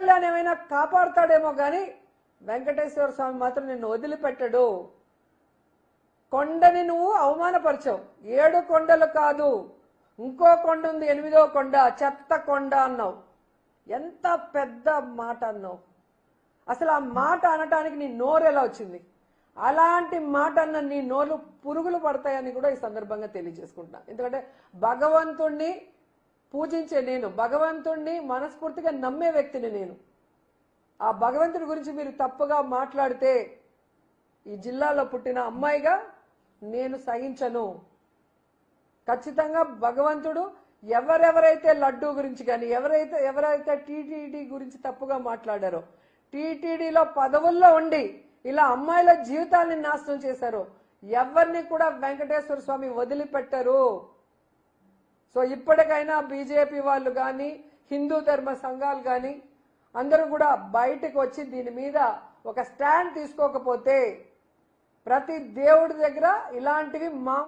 కళ్యాణ్ ఏమైనా కాపాడుతాడేమో కానీ వెంకటేశ్వర స్వామి మాత్రం నిన్ను వదిలిపెట్టడు. కొండని నువ్వు అవమానపరిచావు. 7 కొండలు కాదు, ఇంకో కొండ ఉంది, 8వ కొండ, చెత్త కొండ అన్నావు. ఎంత పెద్ద మాట అన్నావు. అసలు ఆ మాట అనటానికి నీ నోరు ఎలా వచ్చింది? అలాంటి మాట అన్న నీ నోరు పురుగులు పడతాయని కూడా ఈ సందర్భంగా తెలియజేసుకుంటున్నా. ఎందుకంటే భగవంతుణ్ణి పూజించే నేను, భగవంతుణ్ణి మనస్ఫూర్తిగా నమ్మే వ్యక్తిని నేను. ఆ భగవంతుడి గురించి మీరు తప్పుగా మాట్లాడితే ఈ జిల్లాలో పుట్టిన అమ్మాయిగా నేను సహించను. ఖచ్చితంగా భగవంతుడు ఎవరెవరైతే లడ్డూ గురించి కానీ ఎవరైతే టీటీడీ గురించి తప్పుగా మాట్లాడారో, టీటీడీలో పదవుల్లో ఉండి ఇలా అమ్మాయిల జీవితాన్ని నాశనం చేశారో ఎవరిని కూడా వెంకటేశ్వర స్వామి వదిలిపెట్టరు. సో ఇప్పటికైనా బీజేపీ వాళ్ళు కానీ హిందూ ధర్మ సంఘాలు కానీ అందరూ కూడా బయటకు వచ్చి దీని మీద ఒక స్టాండ్ తీసుకోకపోతే ప్రతి దేవుడి దగ్గర ఇలాంటివి